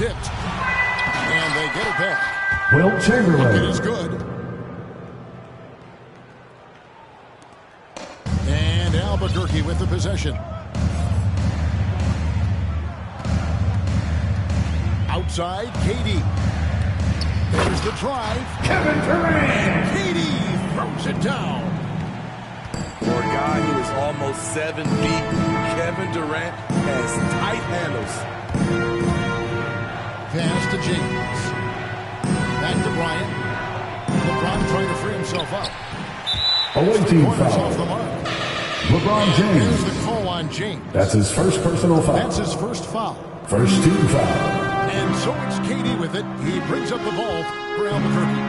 tipped. And they get it back. Wilt Chamberlain. It is good. And Albuquerque with the possession. Outside, KD. There's the drive. Kevin Durant. KD throws it down. For a guy who is almost 7 feet, Kevin Durant has tight handles. Pass to James. Back to Bryant. LeBron trying to free himself up. Awaiting Off the foul. mark. LeBron There's James. the call on James. That's his first personal foul. That's his first foul. First team foul. And so it's KD with it. He brings up the ball for Albuquerque.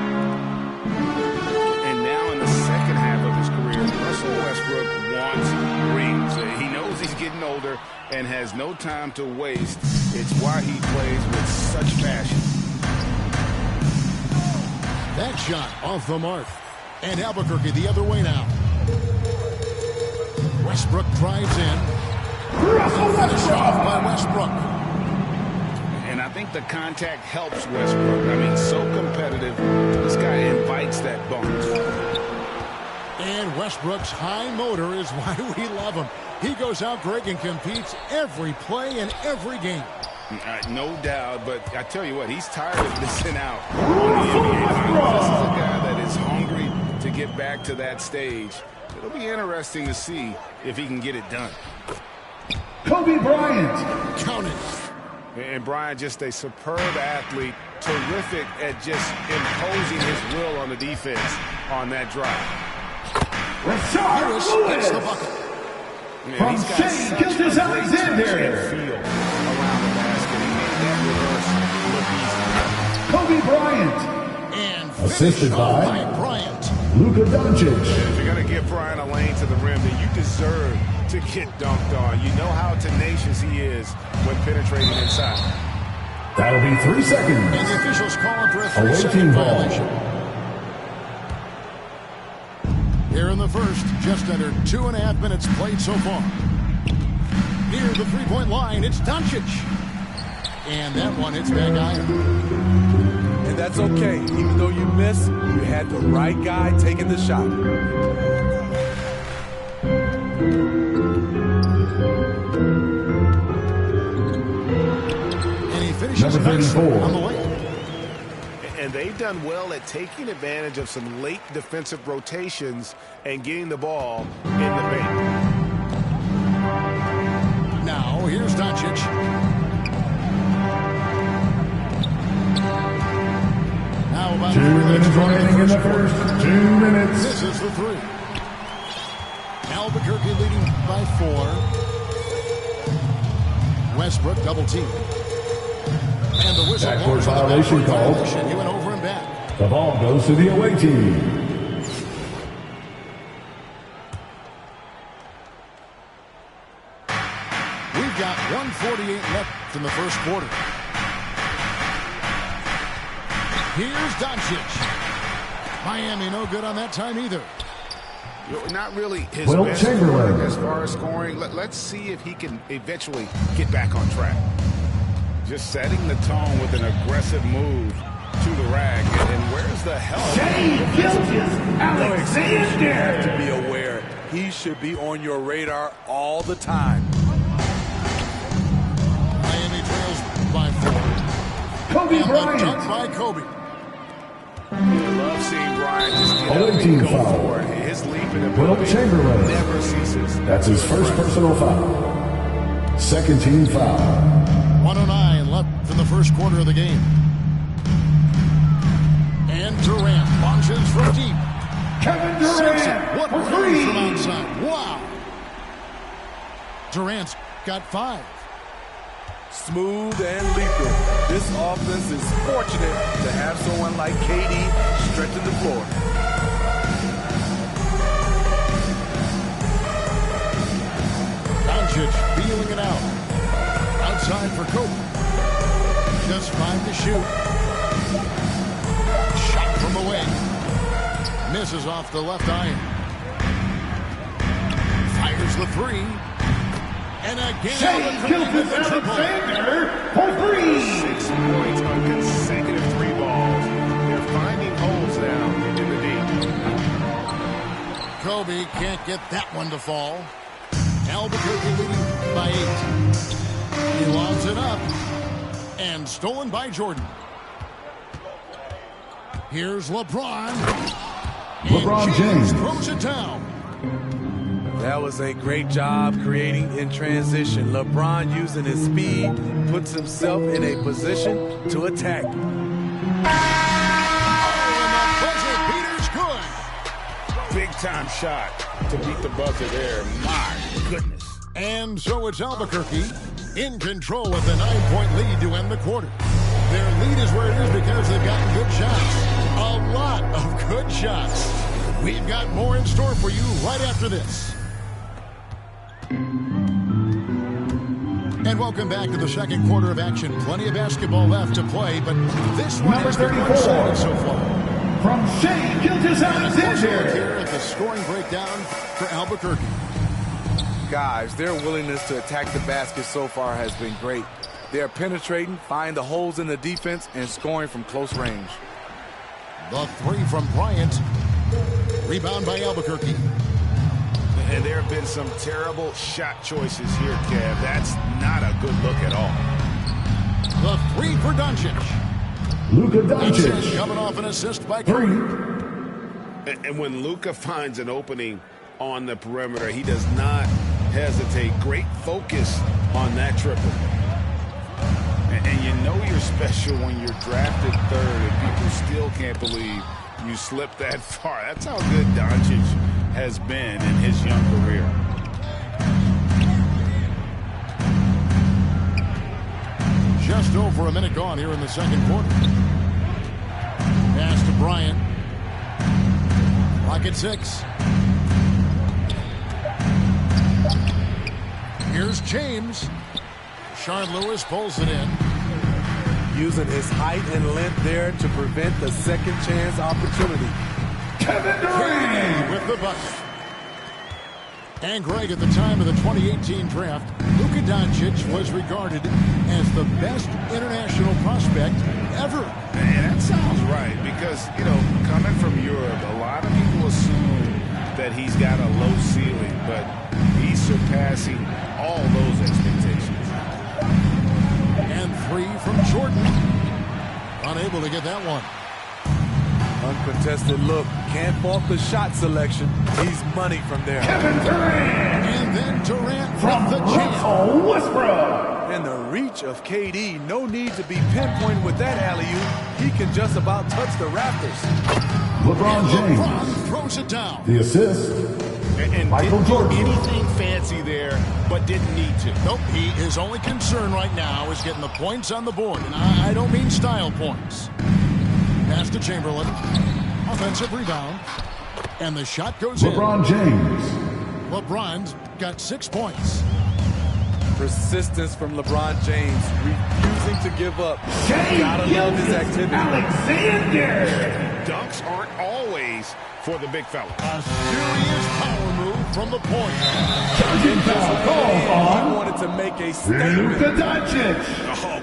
And now in the second half of his career, Russell Westbrook wants rings. He knows he's getting older and has no time to waste. It's why he plays with such passion. That shot off the mark. And Albuquerque the other way now. Westbrook drives in. Finish off by Westbrook. And I think the contact helps Westbrook. I mean, so competitive. This guy invites that bump. And Westbrook's high motor is why we love him. He goes out, Greg, and competes every play in every game. No doubt, but I tell you what, he's tired of missing out on the NBA Finals. This is a guy that is hungry to get back to that stage. It'll be interesting to see if he can get it done. Kobe Bryant. Count it. And Bryant, just a superb athlete, terrific at just imposing his will on the defense on that drive. Harris gets the bucket. From Shea Gilgeous-Alexander. Feel around the basket. He made that reverse look easy. Kobe Bryant. And Assisted finish by Bryant. Luka Doncic. If you're going to give Bryant a lane to the rim, then you deserve to get dunked on. You know how tenacious he is when penetrating inside. That'll be 3 seconds. And the officials calling for a Awaiting 3-second ball. violation. Here in the first, just under 2.5 minutes played so far. Near the three-point line, it's Doncic. And that one hits back iron. And that's okay. Even though you miss, you had the right guy taking the shot. And he finishes Number 34. on the way. And they've done well at taking advantage of some late defensive rotations and getting the ball in the paint. Now, here's Doncic. Now about 2 minutes remaining in the first. 2 minutes. This is the three. Albuquerque leading by 4. Westbrook double team. And the whistle Backcourt blows on the violation backcourt called. violation. He went over and back. The ball goes to the away team. We've got 1:48 left in the first quarter. Here's Doncic. Miami no good on that time either. Not really his Wilt best Chamberlain. work as far as scoring. Let's see if he can eventually get back on track. Just setting the tone with an aggressive move to the rack. And where's the help? Shea Gilgeous-Alexander. You have to be aware. He should be on your radar all the time. Miami trails by 4. Kobe And the dunk Bryant. by Kobe. I love seeing Bryant just get up Awaiting and go foul. for it. His leaping Wilt ability Chamberlain. never ceases. That's his first personal foul. Second team foul. 1:09 left in the first quarter of the game. And Durant launches from deep. Kevin Sinks it. Durant What for range from 3. outside. Wow. Durant's got 5. Smooth and lethal. This offense is fortunate to have someone like KD stretching the floor. Doncic feeling it out. Outside for Kobe. Just 5 to shoot. Shot from away. Misses off the left iron. Fires the 3. And again, Shea Gilgeous-Alexander for 3. get that one to fall. Albuquerque leading by 8. He lobs it up. And stolen by Jordan. Here's LeBron. LeBron James throws it down. That was a great job creating in transition. LeBron, using his speed, puts himself in a position to attack. Oh, and the buzzer beater's good. Big-time shot to beat the buzzer there. My goodness. And so it's Albuquerque in control with a 9-point lead to end the quarter. Their lead is where it is because they've gotten good shots. A lot of good shots. We've got more in store for you right after this. And welcome back to the second quarter of action. Plenty of basketball left to play, but this one Number has been 34. one-sided so far. from Shea Gilgeous-Alexander. Here at the scoring breakdown for Albuquerque. Guys, their willingness to attack the basket so far has been great. They're penetrating, finding the holes in the defense, and scoring from close range. The three from Bryant. Rebound by Albuquerque. And there have been some terrible shot choices here, Kev. That's not a good look at all. The three for Doncic. Luka Doncic Doncic. coming off an assist by Curry. And when Luka finds an opening on the perimeter, he does not hesitate. Great focus on that triple. And you know you're special when you're drafted third and people still can't believe you slipped that far. That's how good Doncic has been in his young career. Just over a minute gone here in the second quarter. Pass to Bryant. Clock at 6. Here's James. Sean Lewis pulls it in. Using his height and length there to prevent the second chance opportunity. Kevin Durant with the bucket. And Greg, at the time of the 2018 draft, Luka Doncic was regarded as the best international prospect ever. And that sounds right because, you know, coming from Europe, a lot of people assume that he's got a low ceiling, but he's surpassing all those expectations. And 3 from Jordan. Unable to get that one. Uncontested look. Can't fault the shot selection. He's money from there. Kevin Durant And then Durant from with the jam. Russell Westbrook. And the reach of KD. No need to be pinpointed with that alley-oop. He can just about touch the rafters. LeBron James. LeBron throws it down. The assist. And Michael didn't do Jordan. anything fancy there, but didn't need to. Nope, his only concern right now is getting the points on the board. And I don't mean style points. Pass to Chamberlain. Offensive rebound. And the shot goes LeBron James. in. LeBron's got 6 points. Persistence from LeBron James. Refusing to give up. Shea Gotta love his activity. Alexander. Dunks aren't always for the big fella. A serious power move from the point. Charging foul called He on wanted to make a statement. Luka Doncic. Oh,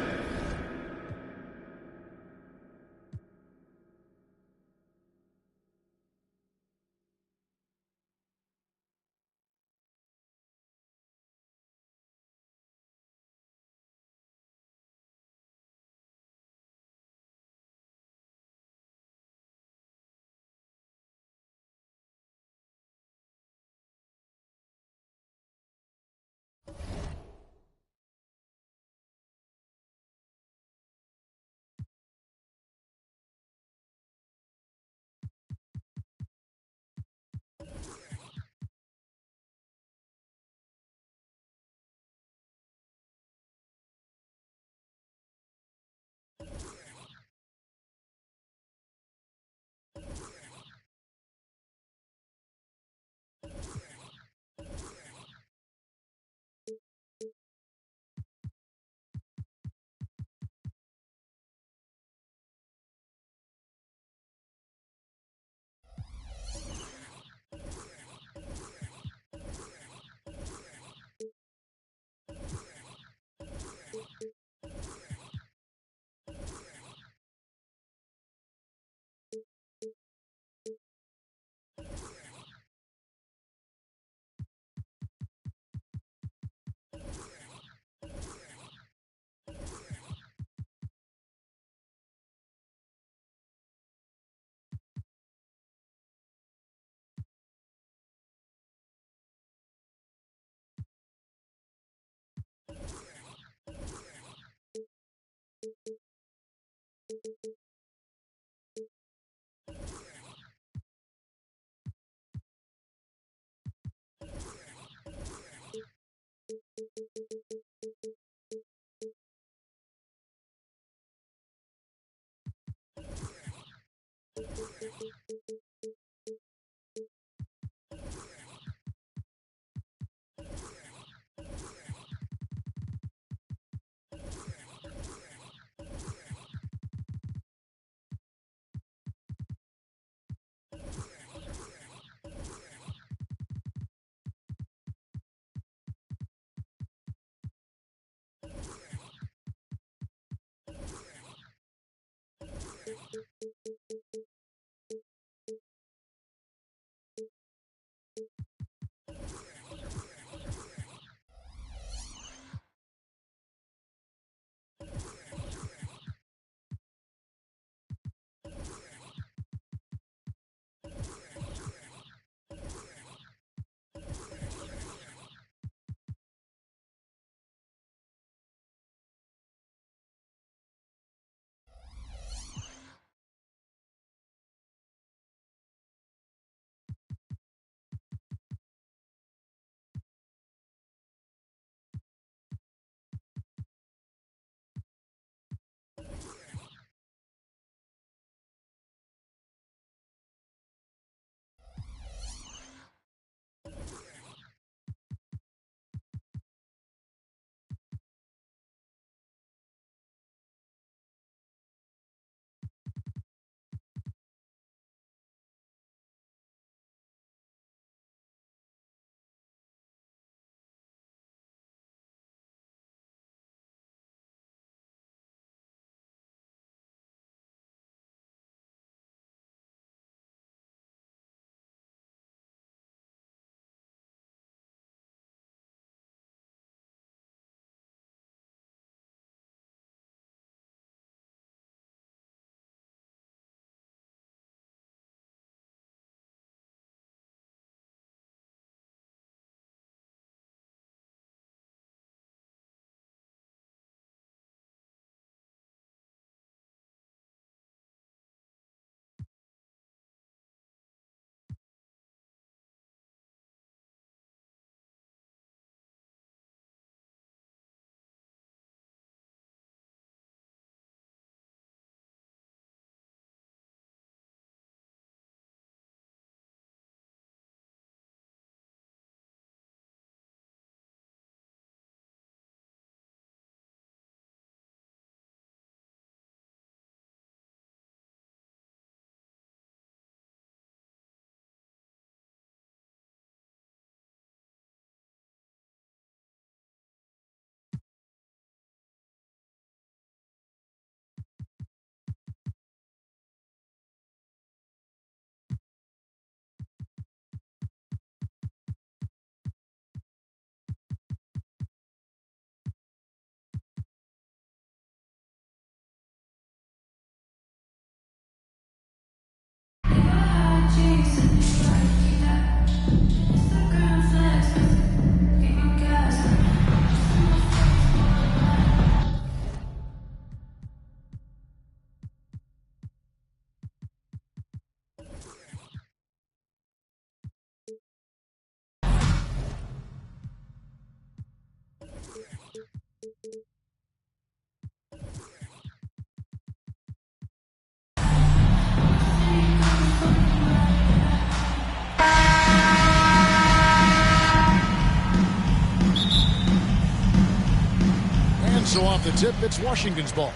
So off the tip, it's Washington's ball.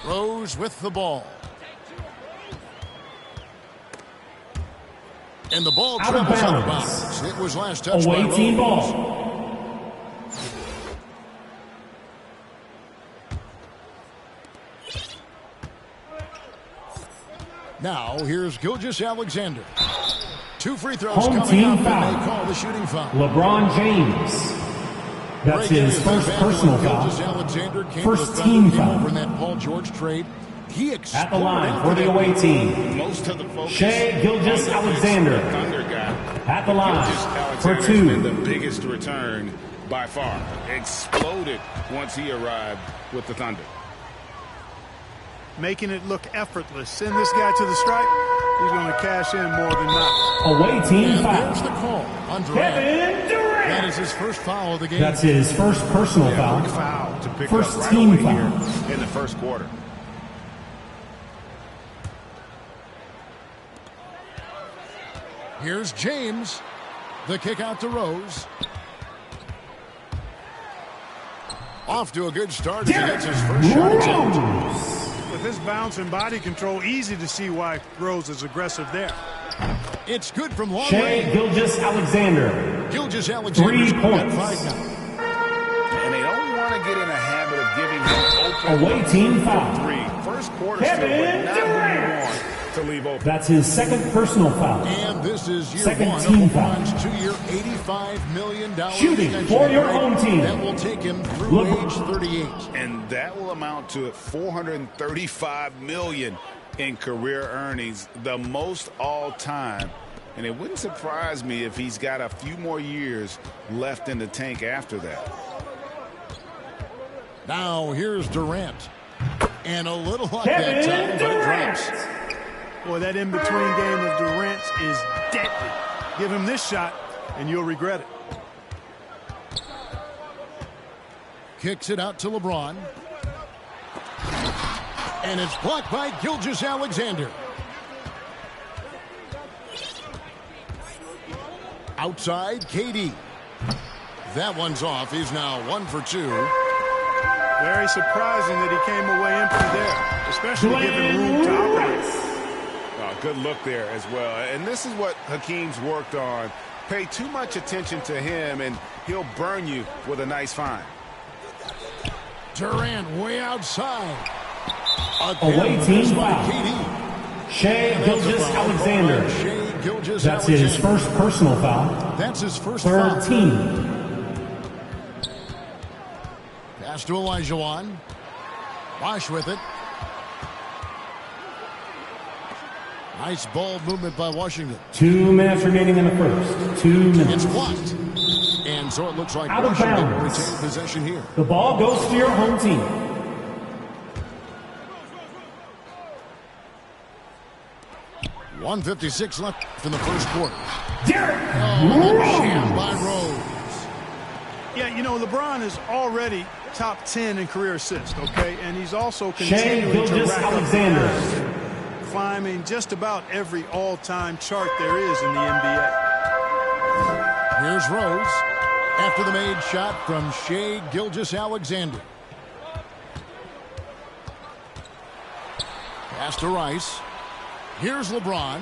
Rose with the ball. And the ball travels out of bounds. It was last touched by Rose. Away team ball. Now, here's Gilgeous-Alexander. 2 free throws Home coming team up, and foul. they call the shooting foul. LeBron James. That's his first personal foul. Gilgeous-Alexander came First to the team Thunder, came foul. over in that Paul George trade. He At the line for the away team. Most of the focus Shai Gilgeous-Alexander. Thunder guy. At the line for Gilgeous-Alexander's 2. been the biggest return by far. Exploded once he arrived with the Thunder. Making it look effortless. Send this guy to the stripe. He's going to cash in more than not. Away team And foul. there's the call on Durant. Kevin Durant. That is his first foul of the game. That's his first personal foul. Big foul to pick First up right team away foul. here in the first quarter. Here's James. The kick out to Rose. Off to a good start as he gets his first shot attempt. With his bounce and body control, easy to see why Rose is aggressive there. It's good from long Shai range. Gilgeous-Alexander. 3 points. 5 now. And they don't want to get in a habit of giving him open Away team foul. three. First quarter Kevin still, but not who Durant. you want to leave open. That's his second personal foul. And this is year Second one team of foul. LeBron's 2-year, $85 million Shooting extension for your agreement home team. that will take him through LeBron. age 38. And that will amount to $435 million in career earnings, the most all time. And it wouldn't surprise me if he's got a few more years left in the tank after that. Now here's Durant. And a little luck Kevin that time, but it Durant. drops. Boy, that in-between game of Durant's is deadly. Give him this shot, and you'll regret it. Kicks it out to LeBron. And it's blocked by Gilgeous-Alexander. Outside, KD. That one's off. He's now 1 for 2. Very surprising that he came away empty there, especially given room to operate. Good look there as well. And this is what Hakeem's worked on. Pay too much attention to him, and he'll burn you with a nice find. Durant way outside. Away team by foul. KD. Shai Gilgeous-Alexander. Shai Gilgeous-Alexander. That's his first personal foul. That's his first Third foul. team. Pass to Olajuwon. Bosh with it. Nice ball movement by Washington. 2 minutes remaining in the first. 2 minutes. It's blocked. And so it looks like Out of Washington will bounds. retain possession here. The ball goes to your home team. .156 left in the first quarter. Derrick Jam Rose. by Rose. Yeah, you know, LeBron is already top 10 in career assists, okay? And he's also Shai continuing to rack up Gilgeous-Alexander. climbing just about every all-time chart there is in the NBA. Here's Rose after the made shot from Shai Gilgeous-Alexander. Pass to Rice. Here's LeBron.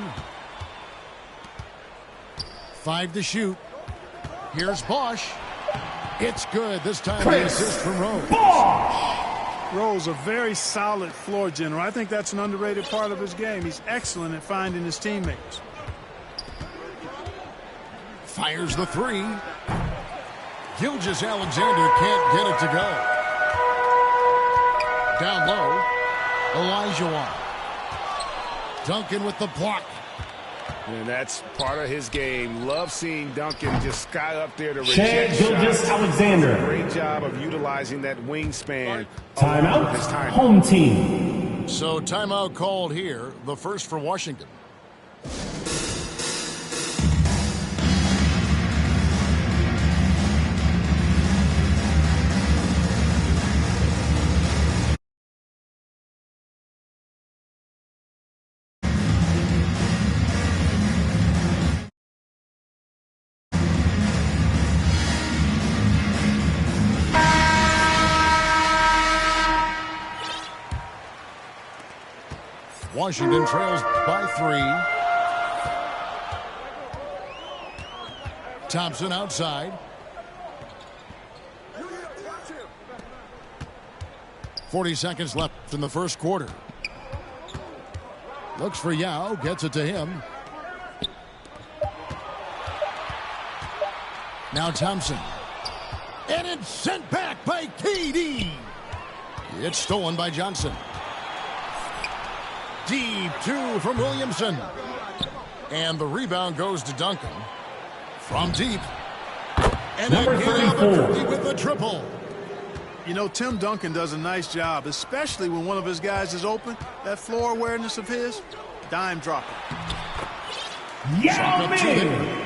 5 to shoot. Here's Bosh. It's good. This time the assist from Rose. Rose, a very solid floor general. I think that's an underrated part of his game. He's excellent at finding his teammates. Fires the 3. Gilgeous-Alexander can't get it to go. Down low. Olajuwon. Duncan with the block. And that's part of his game. Love seeing Duncan just sky up there to Shai reject shots. Gilgeous-Alexander. Great job of utilizing that wingspan. along Timeout. with his timing. Home team. So timeout called here. The first for Washington. Washington trails by 3. Thompson outside. 40 seconds left in the first quarter. Looks for Yao, gets it to him. Now Thompson. And it's sent back by KD. It's stolen by Johnson. Deep 2 from Williamson. And the rebound goes to Duncan. From deep. And Number again, 34. Albuquerque with the triple. You know, Tim Duncan does a nice job, especially when one of his guys is open. That floor awareness of his, dime dropping. Yao Ming.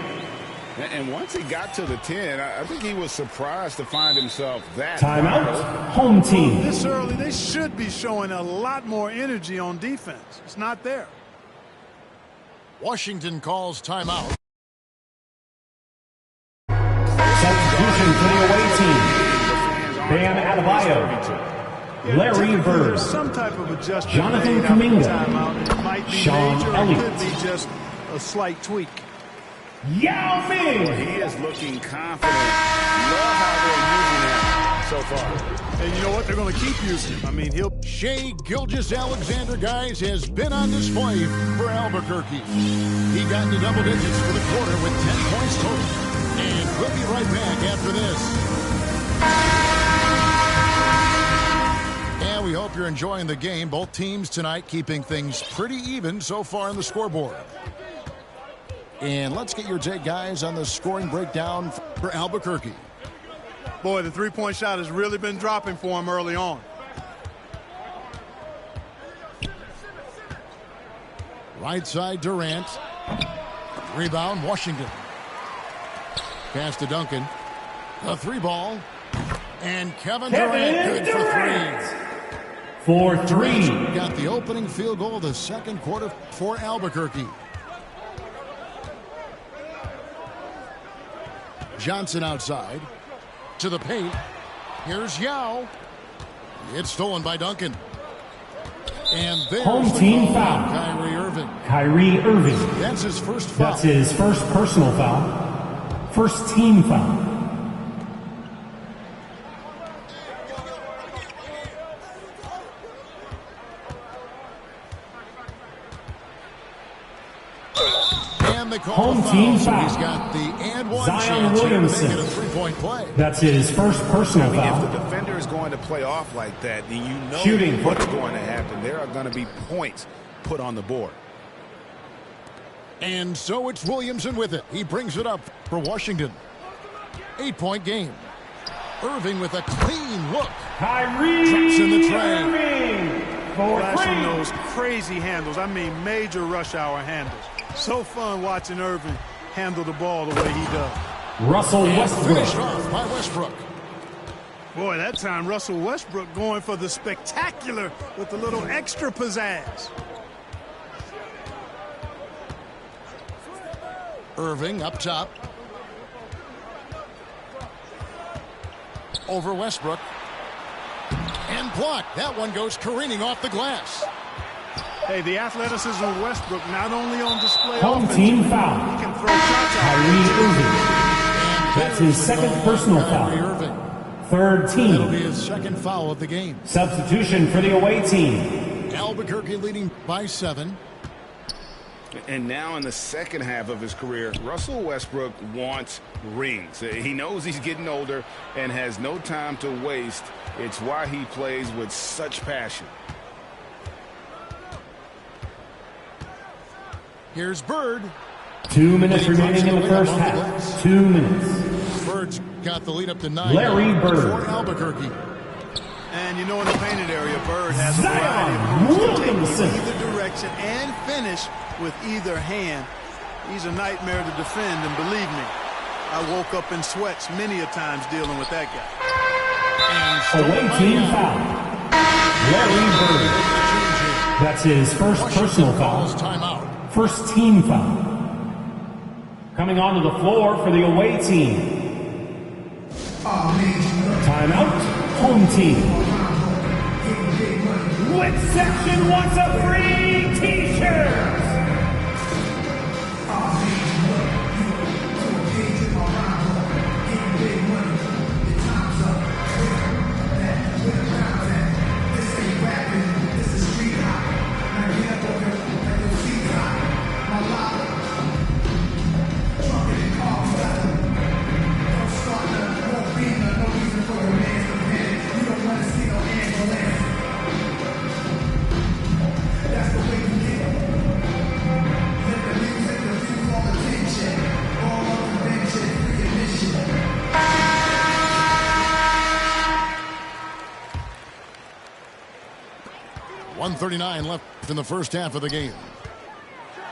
And once he got to the 10, I think he was surprised to find himself that. Timeout, home team. This early, they should be showing a lot more energy on defense. It's not there. Washington calls timeout. Substitution for the away team. Bam Adebayo. Larry Bird. Some type of adjustment. Jonathan made after the Kuminga. timeout. It might be Sean major, Elliott. It could be just a slight tweak. Yao Ming. He is looking confident. Love how they're using him so far. And you know what? They're going to keep using him. I mean, he'll... Shea Gilgeous-Alexander, guys, has been on display for Albuquerque. He got into double digits for the quarter with 10 points total. And we'll be right back after this. And we hope you're enjoying the game. Both teams tonight keeping things pretty even so far on the scoreboard. And let's get your take, guys, on the scoring breakdown for Albuquerque. Boy, the three-point shot has really been dropping for him early on. Right side, Durant. Rebound, Washington. Pass to Duncan. The three ball. And Kevin Durant, good for three. 4-3. Got the opening field goal of the second quarter for Albuquerque. Johnson outside. To the paint. Here's Yao. It's stolen by Duncan. And there's Home the team call on foul. Kyrie Irving. Kyrie Irving. That's his first foul. That's his first personal foul. First team foul. And they call Home a foul. team So foul. he's got the and one Zion chance here to Williamson. make it a three-point play. That's his first personal I mean, if the foul. defender is going to play off like that, then you know Shooting. what's going to happen. There are going to be points put on the board. And so it's Williamson with it. He brings it up for Washington. 8-point game. Irving with a clean look. Kyrie Drops in the tray. Irving. Flashing 4-3. those crazy handles. I mean, major rush hour handles. So fun watching Irving handle the ball the way he does. Russell Finished Westbrook. off by Westbrook. Boy, that time Russell Westbrook going for the spectacular with a little extra pizzazz. Irving up top. Over Westbrook. And blocked. That one goes careening off the glass. Hey, the athleticism of Westbrook not only on display Home offensively, team he foul. can throw shots out. Kyrie Irving. That's his second personal Kyrie foul. Irving. Third That'll be team. his second foul of the game. Substitution for the away team. Albuquerque leading by 7. And now in the second half of his career, Russell Westbrook wants rings. He knows he's getting older and has no time to waste. It's why he plays with such passion. Here's Bird. 2 minutes remaining in the first half. 2 minutes. Bird's got the lead up to 9. Larry Bird. For Albuquerque. And you know, in the painted area, Bird has a Zion variety of moves to take Williamson. in either direction and finish with either hand. He's a nightmare to defend, and believe me, I woke up in sweats many a times dealing with that guy. Away team foul. Larry Bird. That's his first personal Calls foul. timeout. First team foul. Coming onto the floor for the away team. Timeout. Home team. Which section wants a free t-shirt? 1:39 left in the first half of the game.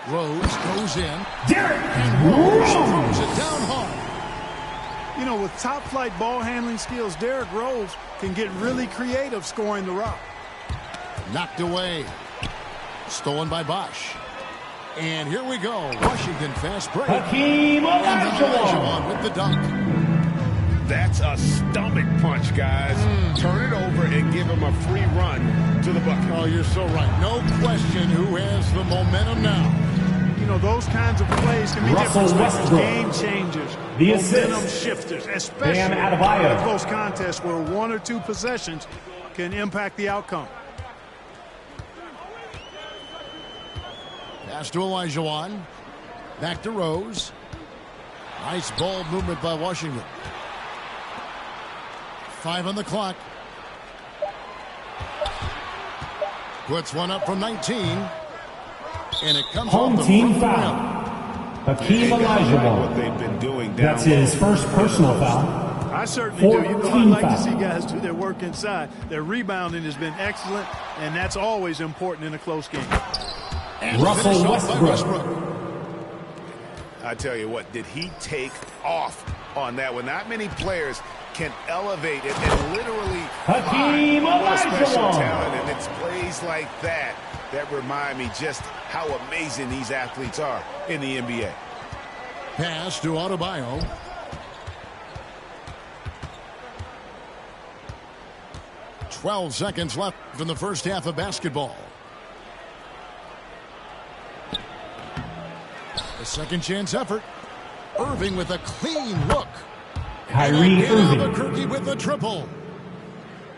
Rose goes in. Derrick Rose Rose. throws it down hard. You know, with top-flight ball handling skills, Derrick Rose can get really creative scoring the rock. Knocked away. Stolen by Bosch. And here we go. Washington fast break. Hakeem Olajuwon. With the dunk. That's a stomach punch, guys. Turn it over and give him a free run to the bucket. Oh, you're so right. No question who has the momentum now. You know, those kinds of plays can be Russell difference makers, Westbrook. game changers, The assist. momentum shifters, especially Bam in Adebayo. a close contest where 1 or 2 possessions can impact the outcome. Pass to Olajuwon. Back to Rose. Nice ball movement by Washington. 5 on the clock. Puts one up from 19. And it comes Home off the team front foul. rim. Hakeem What Olajuwon. they've been doing down That's his first personal foul. I certainly do. You know, I 14 like to fouls. see guys do their work inside. Their rebounding has been excellent, and that's always important in a close game. And Russell finished off by Westbrook. I tell you what, did he take off on that one? Not many players can elevate it and literally Hakeem more special Olajuwon. talent, and it's plays like that that remind me just how amazing these athletes are in the NBA. Pass to Adebayo. "12 seconds left in the first half of basketball. A second chance effort. Irving with a clean look. Kyrie And Irving. Albuquerque with the triple.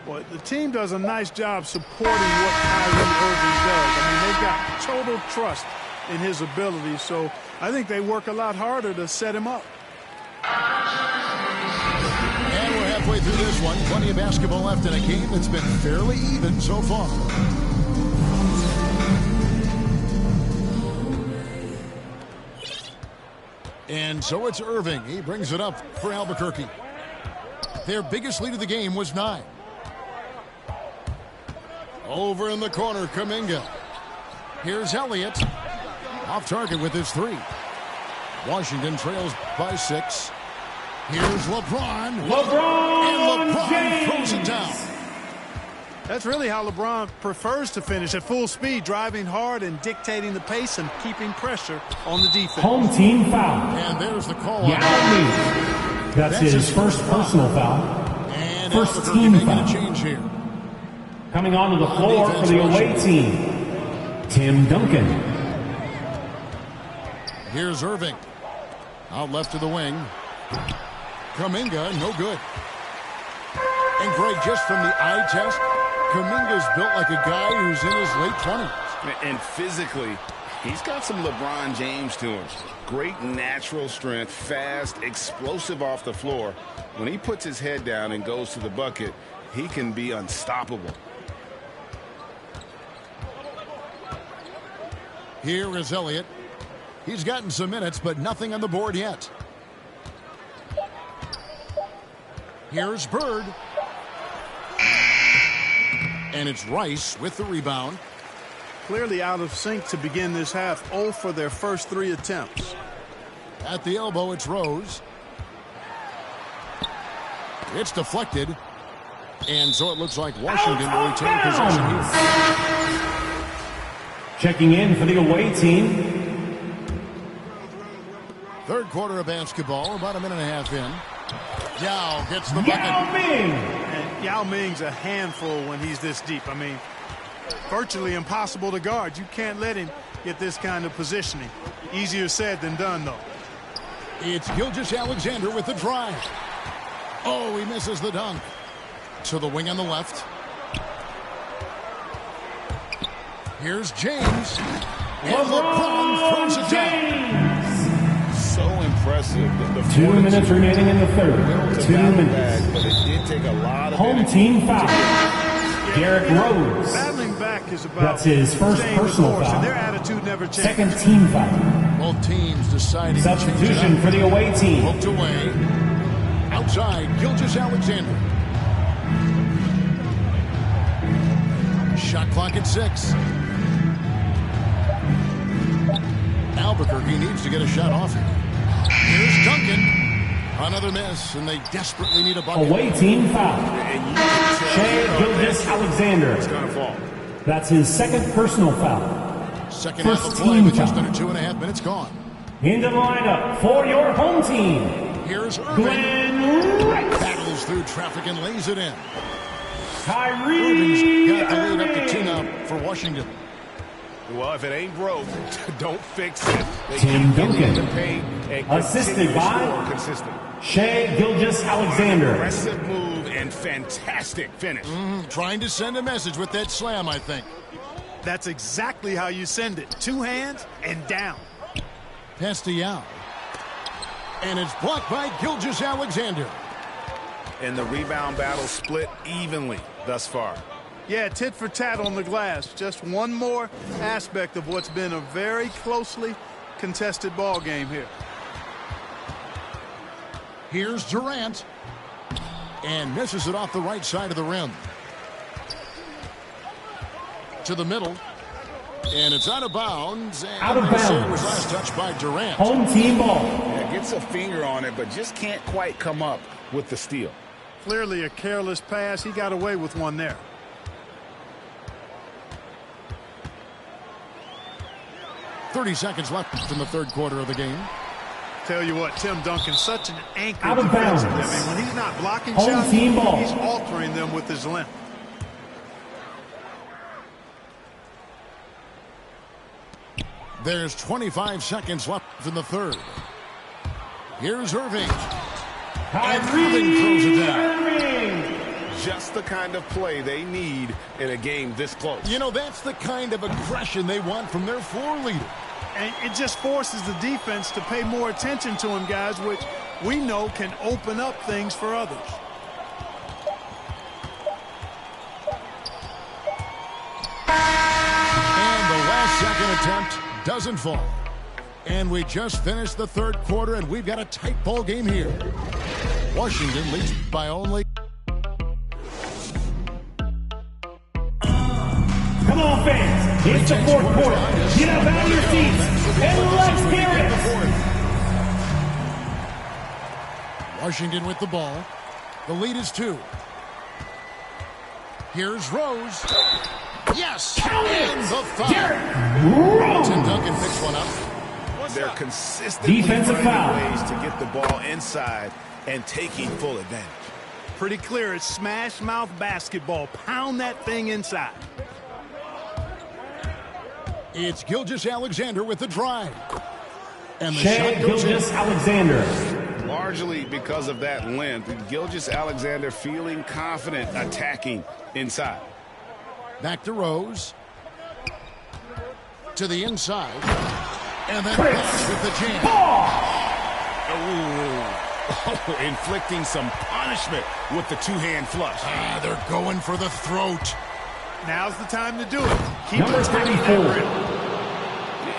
Well, the team does a nice job supporting what Kyrie Irving does. I mean, they've got total trust in his ability, so I think they work a lot harder to set him up. And we're halfway through this one. Plenty of basketball left in a game that's been fairly even so far. And so it's Irving. He brings it up for Albuquerque. Their biggest lead of the game was 9. Over in the corner, Kuminga. Here's Elliott. Off target with his 3. Washington trails by 6. Here's LeBron. And LeBron James. throws it down. That's really how LeBron prefers to finish, at full speed, driving hard and dictating the pace and keeping pressure on the defense. Home team foul. And there's the call on Yao that. Ming. That's his first personal foul. And First Albuquerque team making foul. a change here. Coming onto the floor for the away team, Tim Duncan. Here's Irving. Out left to the wing. Kuminga, no good. And Greg, just from the eye test, Kuminga's built like a guy who's in his late 20s. And physically, he's got some LeBron James to him. Great natural strength, fast, explosive off the floor. When he puts his head down and goes to the bucket, he can be unstoppable. Here is Elliott. He's gotten some minutes, but nothing on the board yet. Here's Bird. And it's Rice with the rebound. Clearly out of sync to begin this half. 0 for their first 3 attempts. At the elbow, it's Rose. It's deflected. And so it looks like Washington will retain possession here. Checking in for the away team, Third quarter of basketball, about a minute and a half in. Yao gets the bucket. Yao Ming. And Yao Ming's a handful when he's this deep. I mean, virtually impossible to guard. You can't let him get this kind of positioning. Easier said than done, though. It's Gilgeous-Alexander with the drive. Oh, he misses the dunk. To the wing on the left. Here's James. And LeBron throws it down. So impressive. The 2 minutes remaining in the third. to 2 battle minutes. back, but it did take a lot of Home energy. team foul. Derrick Rose. Battling back is about That's his first staying the personal course, foul. and their attitude never changes. Second team foul. Both teams deciding to change Substitution it for up. the away team. Poked away. Outside, Gilgeous-Alexander. Shot clock at 6. Albuquerque needs to get a shot off here. Here's Duncan. Another miss, and they desperately need a bucket. Away team foul. Shai Gilgeous-Alexander. It's going to fall. That's his second personal foul. Second First half of play team with just foul. under 2.5 minutes gone. Into the lineup for your home team, Here's Irving. Glenn Rice. Battles through traffic and lays it in. Kyrie Irving's got the lead up to Irving. 2 now for Washington. Well, if it ain't broke, don't fix it. They Tim keep getting in Duncan. the paint and Assisted continue to by score consistently. Shai Gilgeous-Alexander. Aggressive move and fantastic finish. Trying to send a message with that slam, I think. That's exactly how you send it. 2 hands and down. Pass to Yao. And it's blocked by Gilgeous-Alexander. And the rebound battle split evenly thus far. Yeah, tit for tat on the glass. Just one more aspect of what's been a very closely contested ball game here. Here's Durant. And misses it off the right side of the rim. To the middle. And it's out of bounds. And Out of they say it bounds. was last touched by Durant. Home team ball. Yeah, gets a finger on it, but just can't quite come up with the steal. Clearly a careless pass. He got away with one there. .30 seconds left in the third quarter of the game. Tell you what, Tim Duncan's such an anchor Out of bounds. defensively. I mean, when he's not blocking Home shots, team ball. he's altering them with his length. There's 25 seconds left in the third. Here's Irving. Kyrie Irving throws it down. Irving. Just the kind of play they need in a game this close. You know, that's the kind of aggression they want from their floor leader. And it just forces the defense to pay more attention to him, guys, which we know can open up things for others. And the last second attempt doesn't fall. And we just finished the third quarter, and we've got a tight ball game here. Washington leads by only. Come on, fans. It's the fourth quarter. Get up out of your seats and let's hear it. Washington with the ball. The lead is 2. Here's Rose. Yes! Count it. And the foul. Derrick Rose. Tim Duncan picks one up. They're consistently Defensive finding foul. ways to get the ball inside and taking full advantage. Pretty clear. It's smash mouth basketball. Pound that thing inside. It's Gilgeous-Alexander with the drive. And the Shai shot goes in. Gilgeous-Alexander. Largely because of that length, Gilgeous-Alexander feeling confident attacking inside. Back to Rose. To the inside. And then Chris Bosh with the jam. Oh, inflicting some punishment with the two-hand flush. Ah, they're going for the throat. Now's the time to do it. Keep Number it tight. 34.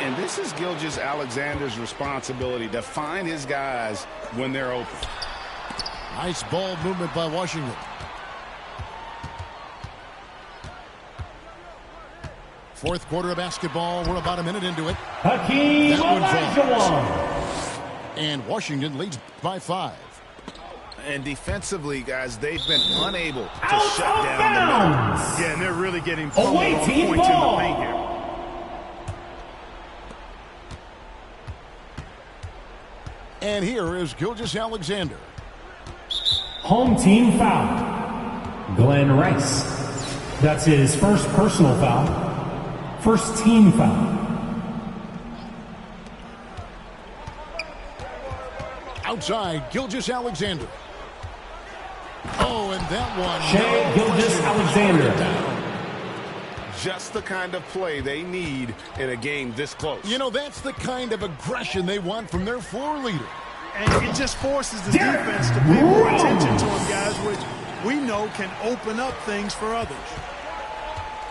And this is Gilgeous-Alexander's responsibility to find his guys when they're open. Nice ball movement by Washington. Fourth quarter of basketball. We're about a minute into it. Hakeem That one Olajuwon. And Washington leads by 5. And defensively, guys, they've been unable to Out shut of down the middle. bounds. Yeah, and they're really getting pummeled Away on team points in the ball. paint here. And here is Gilgeous-Alexander. Home team foul. Glenn Rice. That's his first personal foul. First team foul. Outside, Gilgeous-Alexander. Oh, and that one. Shai Gilgeous-Alexander. Just the kind of play they need in a game this close. You know, that's the kind of aggression they want from their floor leader. And it just forces the Derrick defense to pay more Rose. attention to him, guys, which we know can open up things for others.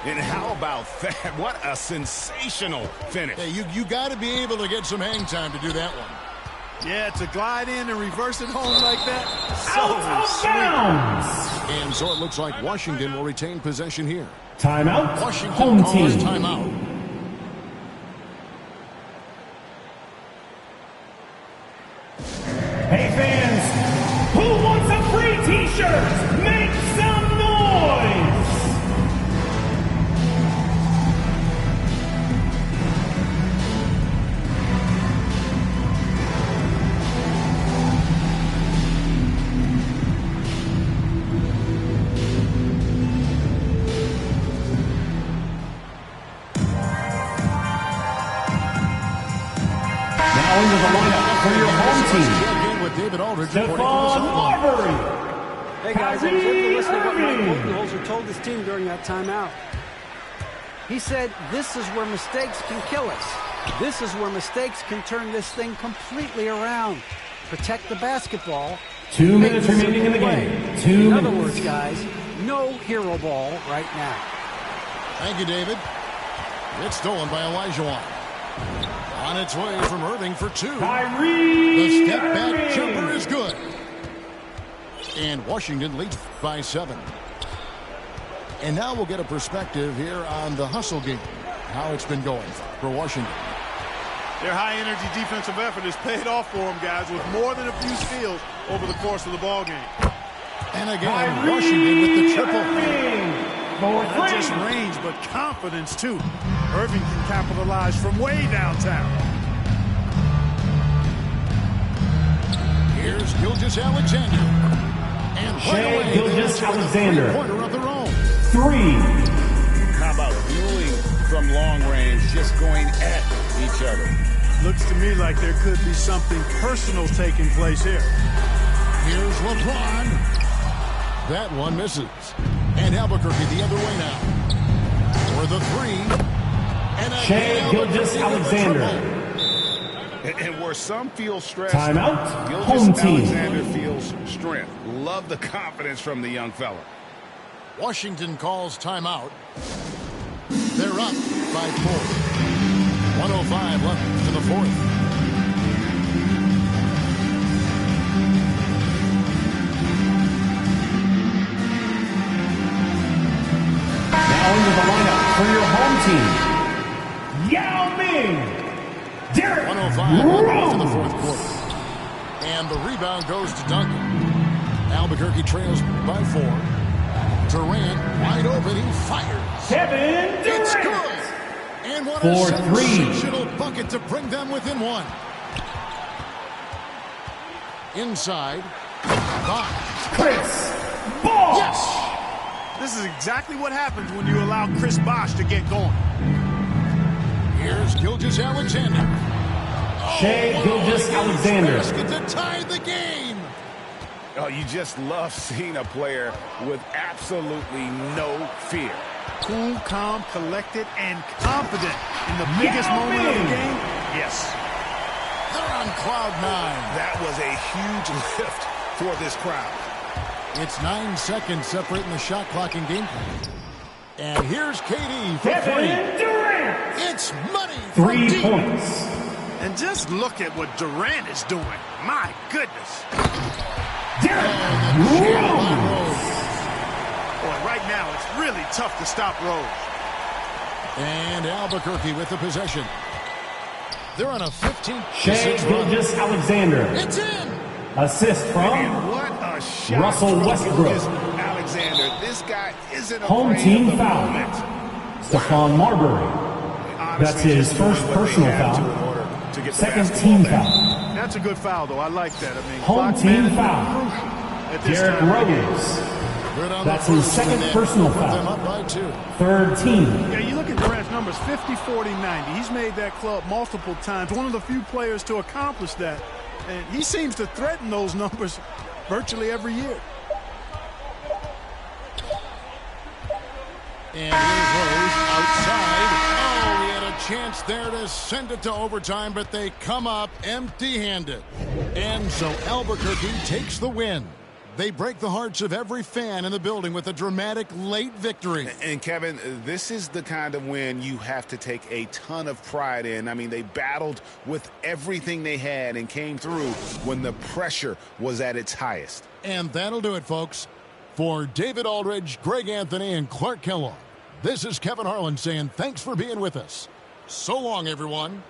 And how about that? What a sensational finish. Hey, you got to be able to get some hang time to do that one. Yeah, to glide in and reverse it home like that, Out of so sweet. bounds. And so it looks like Washington will retain possession here. Timeout. Washington Home calls team. timeout. Hey fans, who wants a free t-shirt? Make some noise! Now into the lineup for your home team. With David Aldridge. Stephon Marbury. Hey guys, I was able to listen to what Mike Budenholzer told his team during that timeout. He said, this is where mistakes can kill us. This is where mistakes can turn this thing completely around. Protect the basketball. 2 minutes remaining in the game. 2 In minutes. other words, guys, no hero ball right now. Thank you, David. It's stolen by Olajuwon. On its way from Irving for 2. Kyrie The step back Irving. jumper is good. And Washington leads by 7. And now we'll get a perspective here on the hustle game, how it's been going for Washington. Their high-energy defensive effort has paid off for them, guys, with more than a few steals over the course of the ballgame. And again, Kyrie Washington with the triple. Irving for Not just three. range, but confidence, too. Irving can capitalize from way downtown. Here's Gilgeous-Alexander. And right Shai away, they Gilgeous-Alexander. answer with a three-pointer of their own. 3. How about fueling from long range, just going at each other? Looks to me like there could be something personal taking place here. Here's LeBron. That one misses. And Albuquerque the other way now. For the 3. And Shai again, Albuquerque with the Gilgeous-Alexander. triple. And where some feel stressed, Timeout. Home team. Gilgeous-Alexander feels strength. Love the confidence from the young fella. Washington calls timeout. They're up by 4. 1:05 left to the 4th. Now into the lineup for your home team. Yao Ming. Derrick 1:05 left to the Rose. 4th quarter. And the rebound goes to Duncan. Albuquerque trails by 4. Durant wide open. He fires. Kevin It's Durant. good. And what For a 3. sensational bucket to bring them within 1. Inside. Bosh. Chris Bosh. Yes. This is exactly what happens when you allow Chris Bosh to get going. Here's Gilgeous-Alexander. Shai Gilgeous-Alexander. Basket to tie the game. Oh, you just love seeing a player with absolutely no fear. Cool, calm, collected, and confident in the biggest moment of the game. Yes. They're on cloud 9. That was a huge lift for this crowd. It's 9 seconds separating the shot clock and game plan. And here's KD for 3. Kevin Durant. It's money from 3 deep. points. And just look at what Durant is doing. My goodness. Derrick Rose. Boy, right now it's really tough to stop Rose. And Albuquerque with the possession. They're on a 15-6 Shai run. Gilgeous-Alexander. It's in. Assist from And what a shot Russell from Westbrook. Alexander. This guy isn't Home afraid team of the foul. moment. Stephon Marbury. Honestly, That's his just doing first what they personal have foul. to in order to get the Second basketball team back. foul. That's a good foul, though. I like that. I mean, Home clock team management foul. crucial at this Derrick time of the game. Rose. Good on That's the his first, second and then personal put foul. them up by 2. Third team. Yeah, you look at Durant's numbers, 50, 40, 90. He's made that club multiple times. One of the few players to accomplish that. And he seems to threaten those numbers virtually every year. And here's Rose outside. Oh, he had a chance there to send it to overtime, but they come up empty-handed. And so Albuquerque takes the win. They break the hearts of every fan in the building with a dramatic late victory. And Kevin, this is the kind of win you have to take a ton of pride in. I mean, they battled with everything they had and came through when the pressure was at its highest. And that'll do it, folks. For David Aldridge, Greg Anthony, and Clark Kellogg, This is Kevin Harlan saying thanks for being with us. So long, everyone.